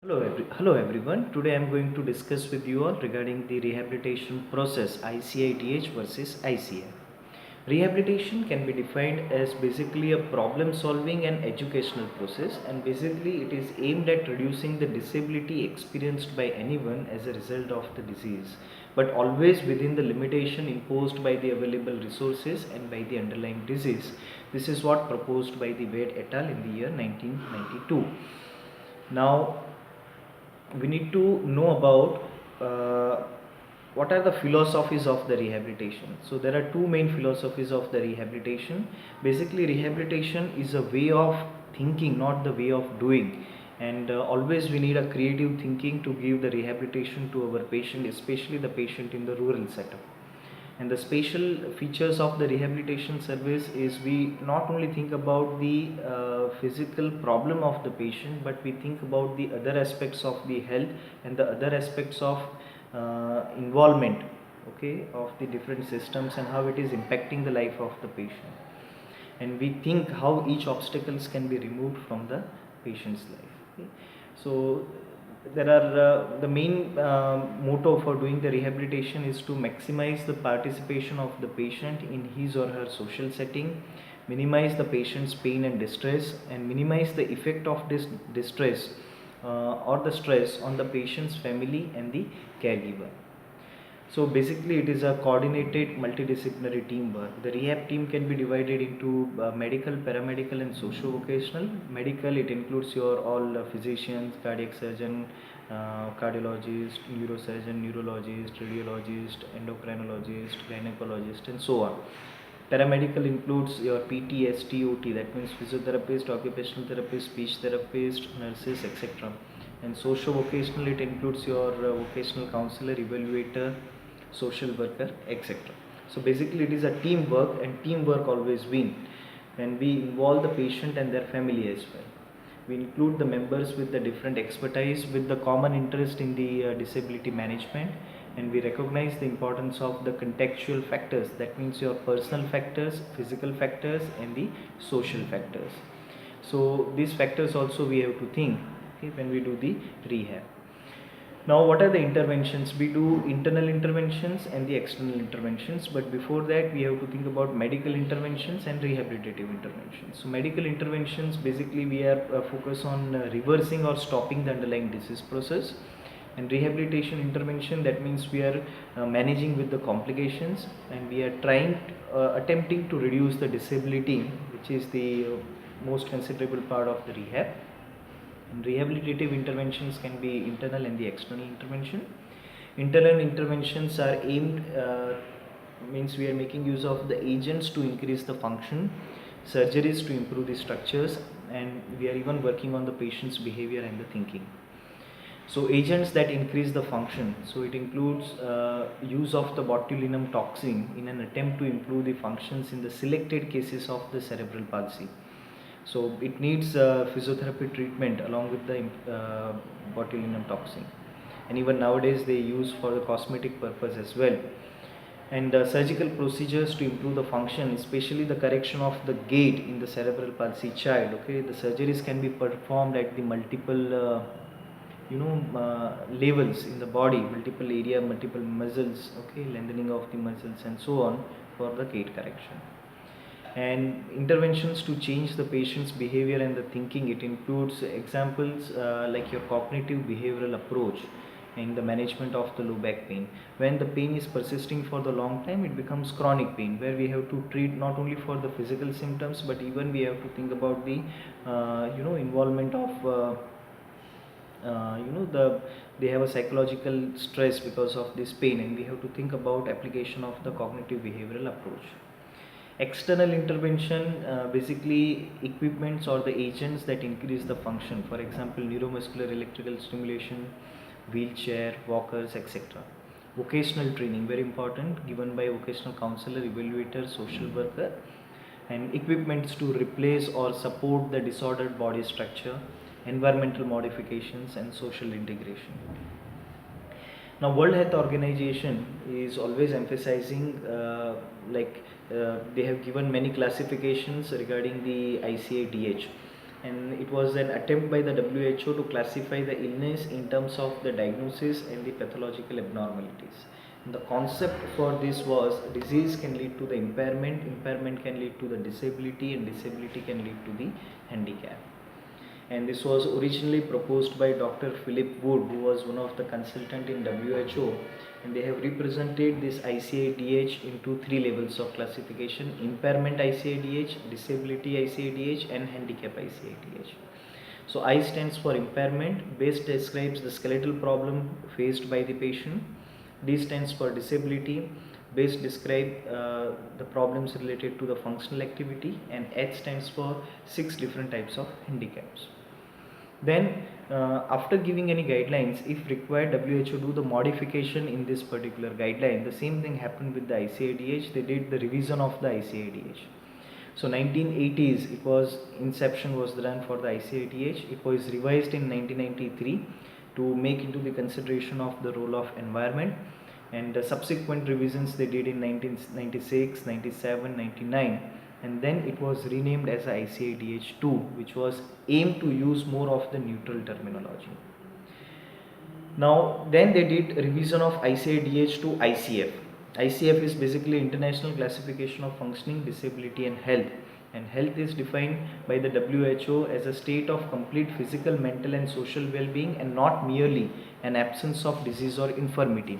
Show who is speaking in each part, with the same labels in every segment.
Speaker 1: Hello everyone. Today I am going to discuss with you all regarding the rehabilitation process ICIDH versus ICF. Rehabilitation can be defined as basically a problem solving and educational process, and basically it is aimed at reducing the disability experienced by anyone as a result of the disease, but always within the limitation imposed by the available resources and by the underlying disease. This is what proposed by the Wade et al. In the year 1992. Now we need to know about what are the philosophies of the rehabilitation. So there are two main philosophies of the rehabilitation. Basically, rehabilitation is a way of thinking, not the way of doing, and always we need a creative thinking to give the rehabilitation to our patient, especially the patient in the rural setup. And the special features of the rehabilitation service is we not only think about the physical problem of the patient, but we think about the other aspects of the health and the other aspects of involvement, okay, of the different systems and how it is impacting the life of the patient. And we think how each obstacles can be removed from the patient's life. Okay. So there are the main motto for doing the rehabilitation is to maximize the participation of the patient in his or her social setting, minimize the patient's pain and distress, and minimize the effect of this distress or the stress on the patient's family and the caregiver. So basically it is a coordinated multidisciplinary teamwork. The rehab team can be divided into medical, paramedical and socio-vocational. Medical, it includes your all physicians, cardiac surgeon, cardiologist, neurosurgeon, neurologist, radiologist, endocrinologist, gynecologist and so on. Paramedical includes your PT, ST, OT, that means physiotherapist, occupational therapist, speech therapist, nurses, etc. And socio-vocational, it includes your vocational counselor, evaluator, social worker, etc. So basically it is a teamwork, and teamwork always win. And we involve the patient and their family as well. We include the members with the different expertise with the common interest in the disability management, and we recognize the importance of the contextual factors, that means your personal factors, physical factors and the social factors. So these factors also we have to think, okay, when we do the rehab. Now what are the interventions? We do internal interventions and the external interventions, but before that we have to think about medical interventions and rehabilitative interventions. So medical interventions, basically we are focus on reversing or stopping the underlying disease process, and rehabilitation intervention, that means we are managing with the complications, and we are trying attempting to reduce the disability, which is the most considerable part of the rehab. And rehabilitative interventions can be internal and the external intervention. Internal interventions are aimed, means we are making use of the agents to increase the function, surgeries to improve the structures, and we are even working on the patient's behavior and the thinking. So agents that increase the function, so it includes use of the botulinum toxin in an attempt to improve the functions in the selected cases of the cerebral palsy. So it needs physiotherapy treatment along with the botulinum toxin, and even nowadays they use for the cosmetic purpose as well. And surgical procedures to improve the function, especially the correction of the gait in the cerebral palsy child. Okay, the surgeries can be performed at the multiple levels in the body, multiple area, multiple muscles, okay, lengthening of the muscles and so on for the gait correction. And interventions to change the patient's behavior and the thinking, it includes examples like your cognitive behavioral approach in the management of the low back pain. When the pain is persisting for the long time, it becomes chronic pain, where we have to treat not only for the physical symptoms, but even we have to think about the involvement of they have a psychological stress because of this pain, and we have to think about application of the cognitive behavioral approach. External intervention, basically equipments or the agents that increase the function, for example neuromuscular electrical stimulation, wheelchair, walkers, etc. Vocational training, very important, given by vocational counselor, evaluator, social worker. And equipments to replace or support the disordered body structure, environmental modifications and social integration. Now World Health Organization is always emphasizing they have given many classifications regarding the ICIDH, and it was an attempt by the WHO to classify the illness in terms of the diagnosis and the pathological abnormalities. And the concept for this was disease can lead to the impairment, impairment can lead to the disability, and disability can lead to the handicap. And this was originally proposed by Dr. Philip Wood, who was one of the consultant in WHO, and they have represented this ICIDH into three levels of classification: impairment ICIDH, disability ICIDH, and handicap ICIDH. So I stands for impairment. Best describes the skeletal problem faced by the patient. D stands for disability. Best describe the problems related to the functional activity, and H stands for 6 different types of handicaps. Then after giving any guidelines, if required, WHO do the modification in this particular guideline. The same thing happened with the ICIDH. They did the revision of the ICIDH. So 1980s, it was inception was done for the ICIDH. It was revised in 1993 to make into the consideration of the role of environment, and the subsequent revisions they did in 1996, 97, 99, and then it was renamed as ICIDH II, which was aimed to use more of the neutral terminology. Now then they did revision of ICIDH to ICF. ICF is basically International Classification of Functioning, Disability and Health, and health is defined by the WHO as a state of complete physical, mental and social well-being, and not merely an absence of disease or infirmity.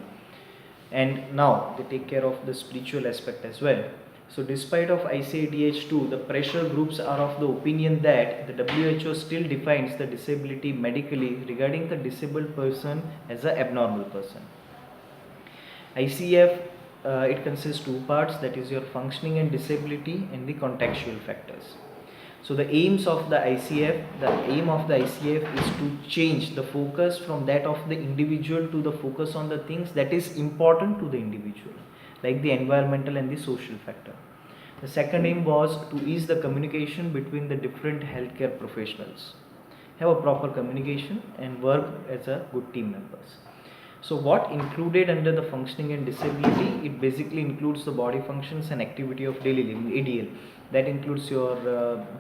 Speaker 1: And now they take care of the spiritual aspect as well. So despite of ICIDH 2, the pressure groups are of the opinion that the WHO still defines the disability medically regarding the disabled person as an abnormal person. ICF, it consists two parts, that is your functioning and disability and the contextual factors. So the aims of the ICF, the aim of the ICF is to change the focus from that of the individual to the focus on the things that is important to the individual, like the environmental and the social factor. The second aim was to ease the communication between the different healthcare professionals, have a proper communication and work as a good team members. So what included under the functioning and disability, it basically includes the body functions and activity of daily living, ADL. That includes your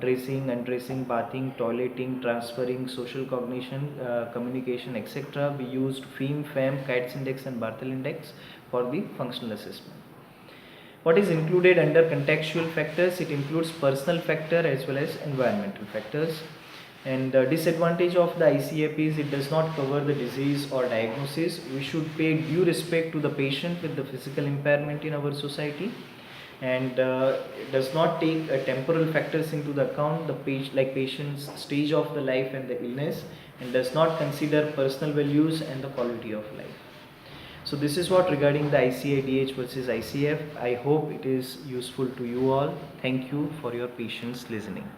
Speaker 1: dressing, undressing, bathing, toileting, transferring, social cognition, communication, etc. We used FEAM, FAM, CATS index and Barthel index for the functional assessment. What is included under contextual factors? It includes personal factor as well as environmental factors. And the disadvantage of the ICF is it does not cover the disease or diagnosis. We should pay due respect to the patient with the physical impairment in our society, and does not take temporal factors into the account, the patient's stage of the life and the illness, and does not consider personal values and the quality of life. So this is what regarding the ICIDH versus ICF. I hope it is useful to you all. Thank you for your patience listening.